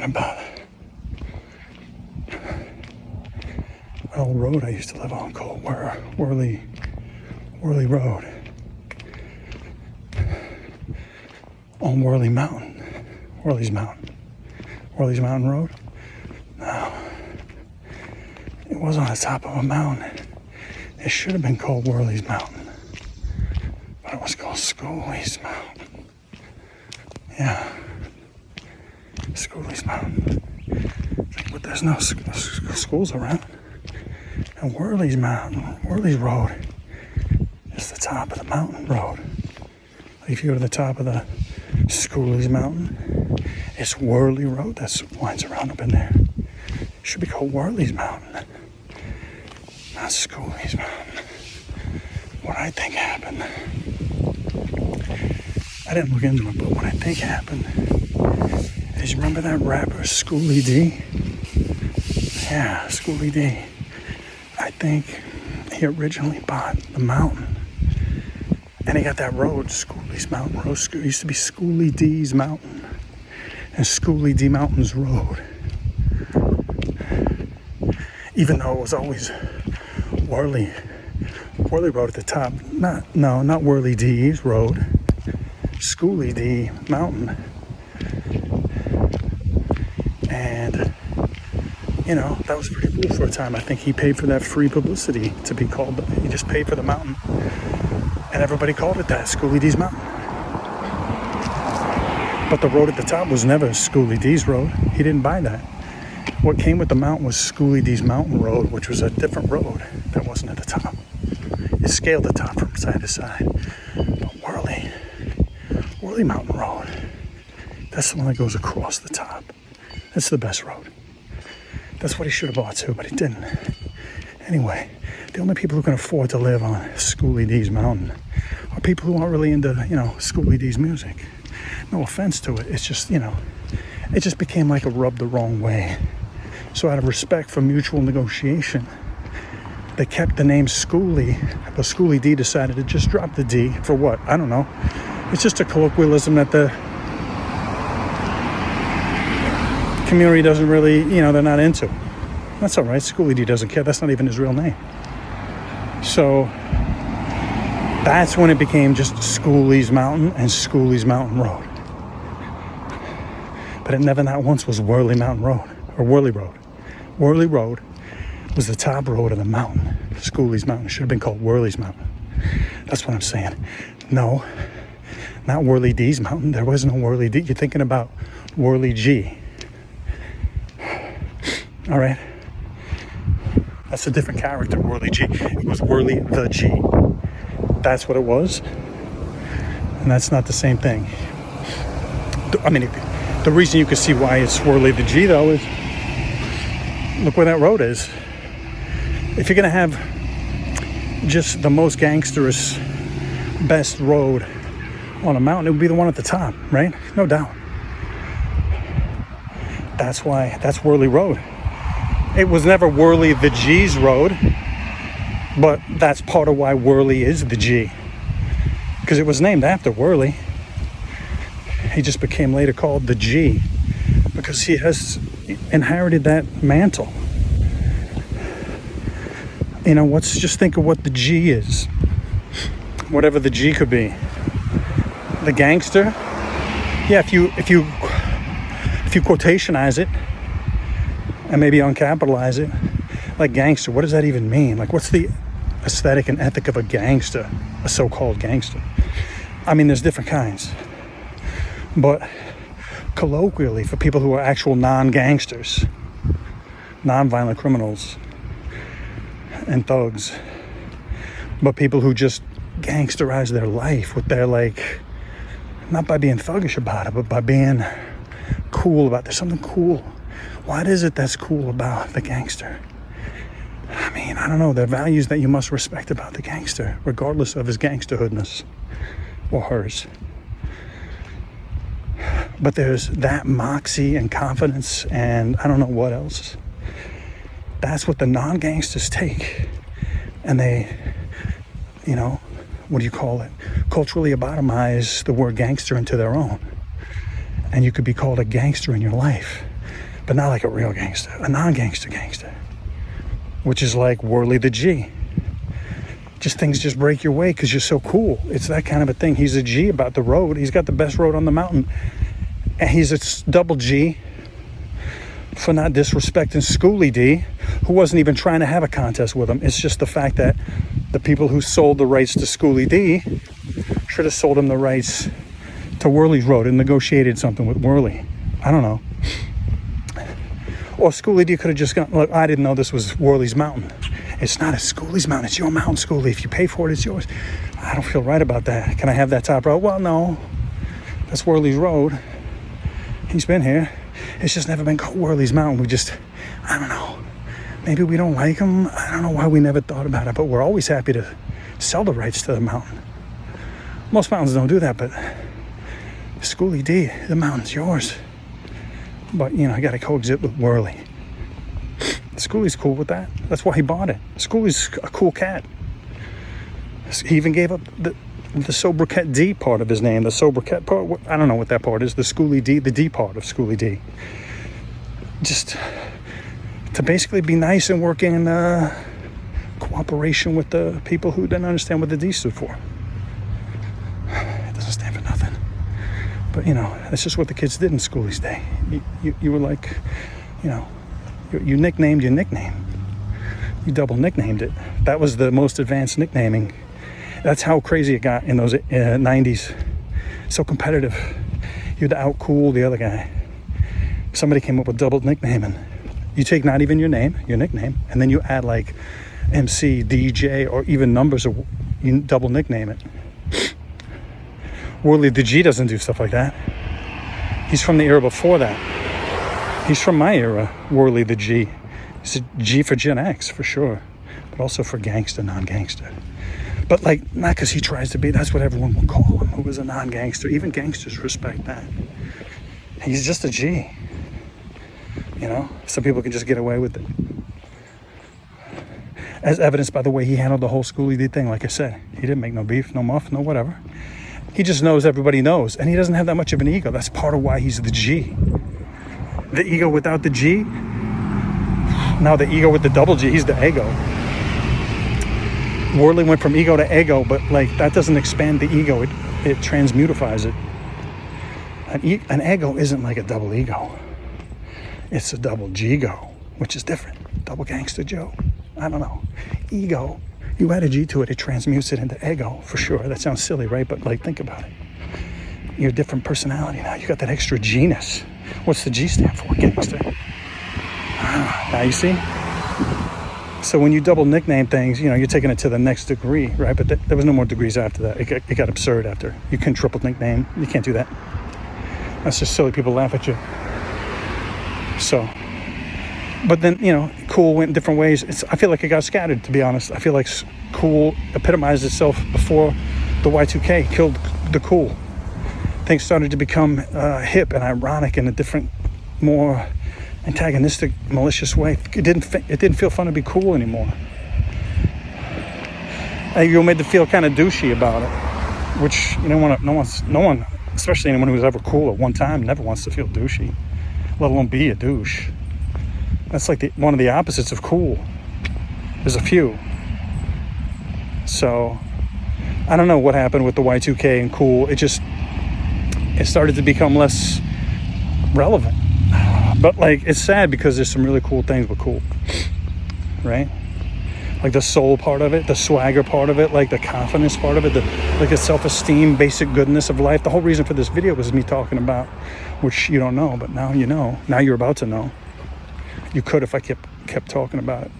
talking about an old road I used to live on called Wehrli Road on Wehrli Mountain. Wehrli's Mountain Road. No, it was on the top of a mountain. It should have been called Wehrli's Mountain, but it was called Schooley's Mountain. Yeah, Schooley's Mountain. But there's no schools around. And Wehrli's Road is the top of the mountain road. If you go to the top of the Schooley's Mountain, it's Wehrli Road that winds around up in there. It should be called Wehrli's Mountain, not Schooley's Mountain. What I think happened, I didn't look into it, but what I think happened is, you remember that rapper Schooly D? Yeah, Schooly D. I think he originally bought the mountain, and he got that road, Schooley's Mountain Road. It used to be Schooly D's Mountain and Schooly D Mountain's Road, even though it was always Wehrli Road at the top. Not Wehrli D's Road, Schooly D Mountain. And you know, that was pretty cool for a time. I think he paid for that free publicity to be called. He just paid for the mountain, and everybody called it that, Schooly D's Mountain. But the road at the top was never Schooly D's Road. He didn't buy that. What came with the mountain was Schooly D's Mountain Road, which was a different road that wasn't at the top. It scaled the top from side to side. But Wehrli Mountain Road, that's the one that goes across the top. That's the best road. That's what he should have bought too, but he didn't. Anyway, the only people who can afford to live on Schooly D's Mountain are people who aren't really into, Schooly D's music. No offense to it. It's just, it just became like a rub the wrong way. So out of respect for mutual negotiation, they kept the name Schooly, but Schooly D decided to just drop the D for what? I don't know. It's just a colloquialism that the community doesn't really, they're not into. That's all right. Schooly D doesn't care. That's not even his real name. So that's when it became just Schooley's Mountain and Schooley's Mountain Road. But it never not once was Wehrli Mountain Road or Wehrli Road. Wehrli Road was the top road of the mountain. Schooley's Mountain should have been called Wehrli's Mountain. That's what I'm saying. No, not Wehrli D's Mountain. There was no Wehrli D. You're thinking about Wehrli G. All right. That's a different character, Wehrli G. It was Wehrli the G. That's what it was. And that's not the same thing. I mean, the reason you can see why it's Wehrli the G, though, is look where that road is. If you're going to have just the most gangsterous, best road on a mountain, it would be the one at the top, right? No doubt. That's Wehrli Road. It was never Wehrli the G's road, but that's part of why Wehrli is the G, because it was named after Wehrli. He just became later called the G because he has inherited that mantle. Just think of what the G is. Whatever the G could be. The gangster. Yeah, if you quotationize it and maybe uncapitalize it, like gangster, what does that even mean? Like, what's the aesthetic and ethic of a gangster, a so-called gangster? I mean, there's different kinds. But colloquially, for people who are actual non-gangsters, non-violent criminals and thugs, but people who just gangsterize their life with their, not by being thuggish about it, but by being cool about it. There's something cool. What is it that's cool about the gangster? I mean, I don't know. There are values that you must respect about the gangster, regardless of his gangsterhoodness or hers. But there's that moxie and confidence and I don't know what else. That's what the non-gangsters take. And they, what do you call it? Culturally lobotomize the word gangster into their own. And you could be called a gangster in your life. but not like a real gangster, a non-gangster gangster, which is like Wehrli the G. Just things just break your way because you're so cool. It's that kind of a thing. He's a G about the road. He's got the best road on the mountain. And he's a double G for not disrespecting Schooly D, who wasn't even trying to have a contest with him. It's just the fact that the people who sold the rights to Schooly D should have sold him the rights to Wehrli's road and negotiated something with Wehrli. I don't know. Or Schooly D could have just gone, look, I didn't know this was Wehrli's mountain. It's not a Schooly's mountain. It's your mountain, Schooly. If you pay for it, it's yours. I don't feel right about that. Can I have that top road? Well, no. That's Wehrli's road. He's been here. It's just never been called Wehrli's mountain. We just, I don't know. Maybe we don't like him. I don't know why we never thought about it, but we're always happy to sell the rights to the mountain. Most mountains don't do that, but Schooly D, the mountain's yours. But, you know, I got to coexist with Wehrli. Schooly's cool with that. That's why he bought it. Schooly's a cool cat. He even gave up the sobriquet D part of his name. The sobriquet part, I don't know what that part is. The Schooly D, the D part of Schooly D. Just to basically be nice and work in cooperation with the people who didn't understand what the D stood for. It doesn't stand for nothing. But, you know, that's just what the kids did in Schooly's day. You were like, you know, you nicknamed your nickname. You double nicknamed it. That was the most advanced nicknaming. That's how crazy it got in those 90s. So competitive. You had to out-cool the other guy. Somebody came up with double nicknaming. You take not even your name, your nickname, and then you add like MC, DJ, or even numbers, or you double nickname it. Wehrli the G doesn't do stuff like that. He's from the era before that. He's from my era, Wehrli the G. He's a G for Gen X, for sure. But also for gangster, non-gangster. But like, not because he tries to be, that's what everyone will call him, who is a non-gangster. Even gangsters respect that. He's just a G. You know, some people can just get away with it. As evidenced by the way he handled the whole Schooly D thing. Like I said, he didn't make no beef, no muff, no whatever. He just knows everybody knows. And he doesn't have that much of an ego. That's part of why he's the G. The ego without the G. Now the ego with the double G, he's the ego. Wehrli went from ego to ego, but like that doesn't expand the ego. It transmutifies it. An ego isn't like a double ego. It's a double G-go, which is different. Double gangster Joe. I don't know. Ego, you add a G to it, it transmutes it into ego, for sure. That sounds silly, right? But like, think about it. You're a different personality now. You got that extra G-ness. What's the G stand for? Gangster. Now you see? So when you double nickname things, you know, you're taking it to the next degree, right? But there was no more degrees after that. It got absurd after. You couldn't triple nickname. You can't do that. That's just silly. People laugh at you. So, but then, you know, cool went different ways. I feel like it got scattered, to be honest. I feel like cool epitomized itself before the Y2K killed the cool. Things started to become hip and ironic in a different, more antagonistic, malicious way. It didn't feel fun to be cool anymore. You made to feel kind of douchey about it, which you don't want to. No one, especially anyone who was ever cool at one time, never wants to feel douchey, let alone be a douche. That's like one of the opposites of cool. There's a few. So I don't know what happened with the Y2K and cool. It started to become less relevant. But like, it's sad because there's some really cool things with cool, right? Like the soul part of it, the swagger part of it, like the confidence part of it, like the self-esteem, basic goodness of life. The whole reason for this video was me talking about, which you don't know, but now you know. Now you're about to know. You could if I kept talking about it,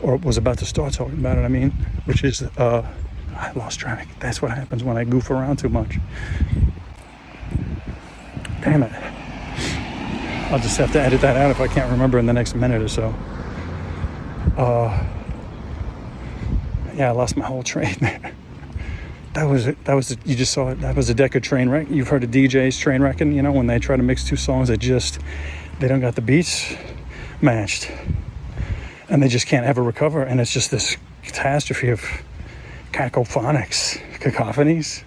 or was about to start talking about it. I mean, which is I lost track. That's what happens when I goof around too much. Damn it. I'll just have to edit that out if I can't remember in the next minute or so. Yeah, I lost my whole train there. That was it. You just saw it. That was a Deckard train wreck. You've heard of DJs train wrecking, you know, when they try to mix two songs they don't got the beats matched. And they just can't ever recover. And it's just this catastrophe of cacophonies.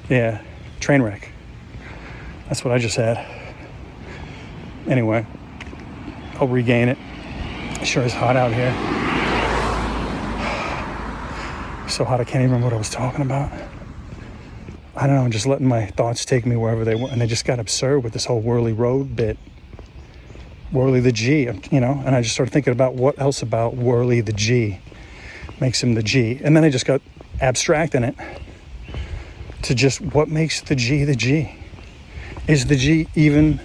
Yeah, train wreck. That's what I just had. Anyway, I'll regain it. It sure is hot out here. So hot I can't even remember what I was talking about. I don't know, I'm just letting my thoughts take me wherever they want. And they just got absurd with this whole Wehrli road bit. Wehrli the G, you know, and I just started thinking about what else about Wehrli the G makes him the G. And then I just got abstract in it to just what makes the G the G. Is the G even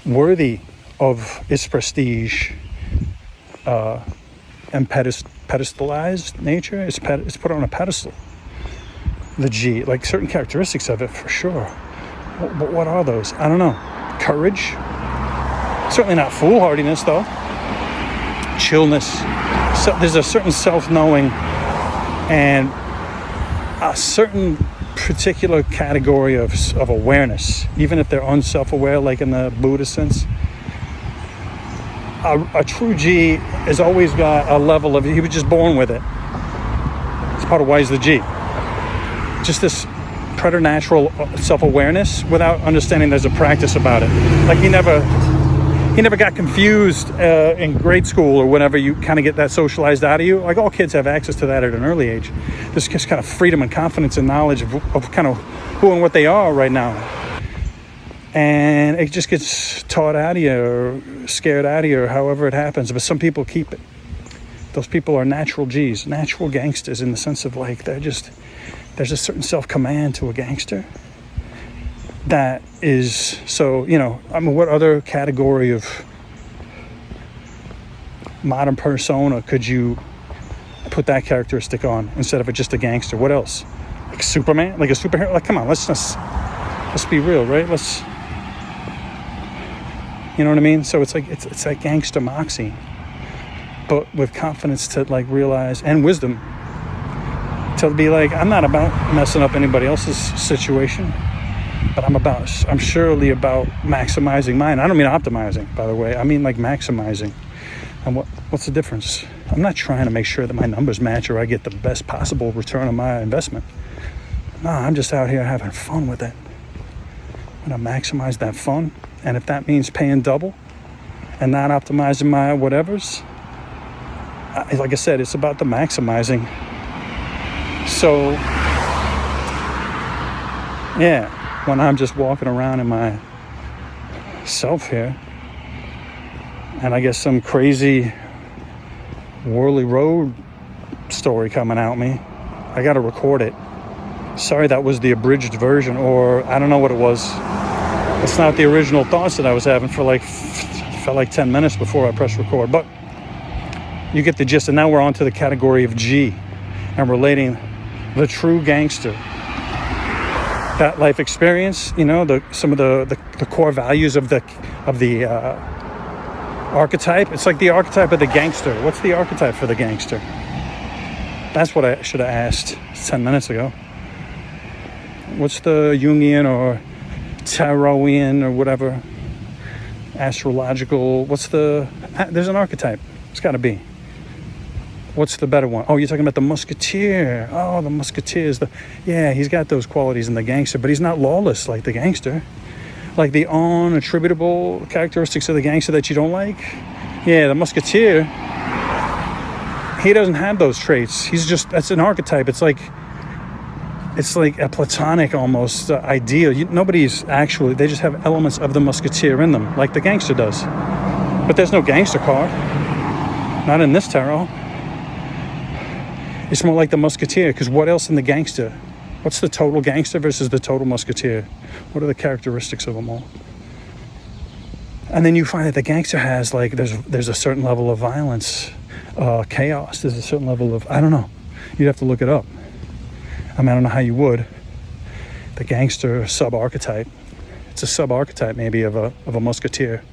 worthy of its prestige and pedestalized nature? It's put on a pedestal. The G, like certain characteristics of it for sure. But what are those? I don't know. Courage. Certainly not foolhardiness though. Chillness. So there's a certain self-knowing and a certain particular category of awareness, even if they're unself-aware, like in the Buddhist sense. A true G has always got a level of, he was just born with it. It's part of why he's the G. Just this preternatural self-awareness without understanding there's a practice about it. Like he never got confused in grade school or whenever you kind of get that socialized out of you. Like all kids have access to that at an early age. This just kind of freedom and confidence and knowledge of kind of who and what they are right now. And it just gets taught out of you or scared out of you or however it happens. But some people keep it. Those people are natural Gs, natural gangsters in the sense of like there's a certain self-command to a gangster that is, so, you know, I mean, what other category of modern persona could you put that characteristic on instead of just a gangster? What else? Like Superman? Like a superhero? Like, come on, let's be real, right? You know what I mean? So it's like gangster moxie, but with confidence to like realize, and wisdom, to be like, I'm not about messing up anybody else's situation, but I'm surely about maximizing mine. I don't mean optimizing, by the way. I mean like maximizing. And what's the difference? I'm not trying to make sure that my numbers match or I get the best possible return on my investment. No, I'm just out here having fun with it. I'm gonna maximize that fun. And if that means paying double and not optimizing my whatevers, like I said, it's about the maximizing. So, yeah, when I'm just walking around in my self here, and I get some crazy Wehrli road story coming at me, I gotta record it. Sorry, that was the abridged version, or I don't know what it was. It's not the original thoughts that I was having felt like 10 minutes before I pressed record, but you get the gist. And now we're on to the category of G and relating the true gangster, that life experience, you know, some of the core values of the archetype. It's like the archetype of the gangster. What's the archetype for the gangster? That's what I should have asked 10 minutes ago. What's the Jungian or Tarotian or whatever astrological, there's an archetype. It's got to be. What's the better one? Oh, you're talking about the Musketeer. Oh, the Musketeer is he's got those qualities in the gangster, but he's not lawless like the gangster. Like the unattributable characteristics of the gangster that you don't like. Yeah, the Musketeer, he doesn't have those traits. That's an archetype. It's like a platonic almost ideal. Nobody's actually, they just have elements of the Musketeer in them, like the gangster does. But there's no gangster card. Not in this tarot. It's more like the Musketeer, because what else in the gangster? What's the total gangster versus the total Musketeer? What are the characteristics of them all? And then you find that the gangster has, like, there's a certain level of violence, chaos. There's a certain level of, I don't know. You'd have to look it up. I mean, I don't know how you would. The gangster sub-archetype. It's a sub-archetype maybe of a Musketeer.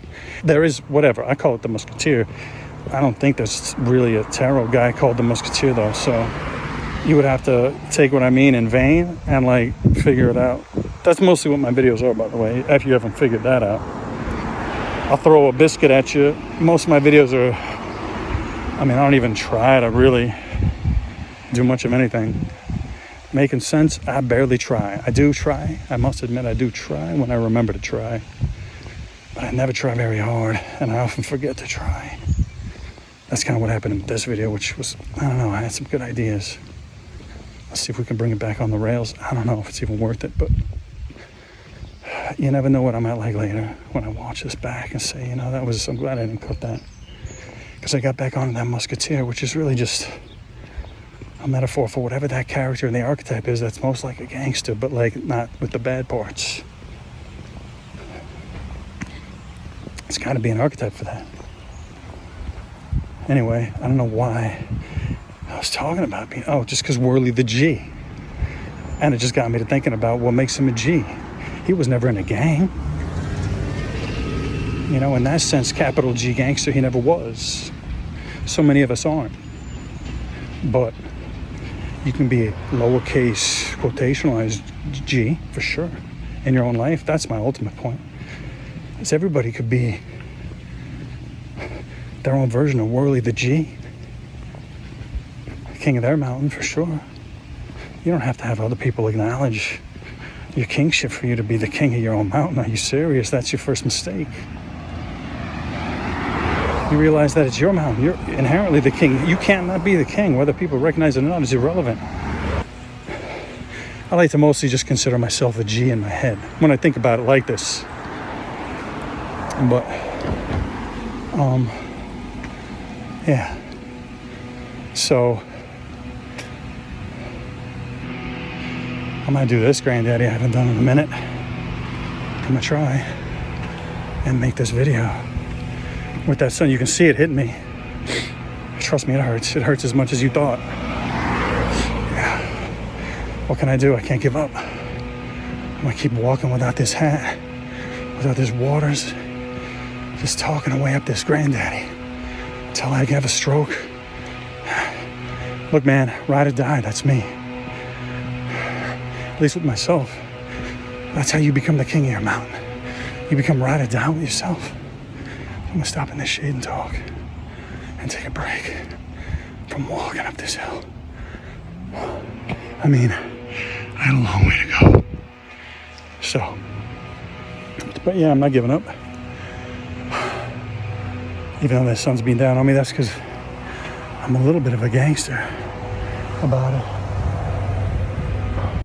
There is, whatever, I call it the Musketeer. I don't think there's really a tarot guy called the Musketeer though, so you would have to take what I mean in vain and like figure it out. That's mostly what my videos are, by the way, if you haven't figured that out. I'll throw a biscuit at you. Most of my videos are, I don't even try to really do much of anything. Making sense, I barely try. I do try. I must admit I do try when I remember to try. but I never try very hard, and I often forget to try. That's kind of what happened in this video, which was, I don't know, I had some good ideas. Let's see if we can bring it back on the rails. I don't know if it's even worth it, but you never know what I might like later when I watch this back and say, I'm glad I didn't cut that. Because I got back onto that Musketeer, which is really just a metaphor for whatever that character in the archetype is that's most like a gangster, but like not with the bad parts. It's got to be an archetype for that. Anyway, I don't know why I was talking about being, just because Wehrli the G. And it just got me to thinking about what makes him a G. He was never in a gang. In that sense, capital G gangster, he never was. So many of us aren't. But you can be a lowercase quotationalized G, for sure, in your own life. That's my ultimate point. Is everybody could be their own version of Wehrli the G. King of their mountain, for sure. You don't have to have other people acknowledge your kingship for you to be the king of your own mountain. Are you serious? That's your first mistake. You realize that it's your mountain. You're inherently the king. You can't not be the king. Whether people recognize it or not is irrelevant. I like to mostly just consider myself a G in my head when I think about it like this. But, yeah. So, I'm gonna do this, Granddaddy. I haven't done in a minute. I'm gonna try and make this video with that sun. You can see it hitting me. Trust me, it hurts. It hurts as much as you thought. Yeah. What can I do? I can't give up. I'm gonna keep walking without this hat, without this waters, just talking away up this Granddaddy until I have a stroke. Look, man, ride or die, that's me. At least with myself. That's how you become the king of your mountain. You become ride or die with yourself. I'm gonna stop in this shade and talk and take a break from walking up this hill. I mean, I had a long way to go. So, but yeah, I'm not giving up. Even though the sun's been down on me, that's because I'm a little bit of a gangster about it.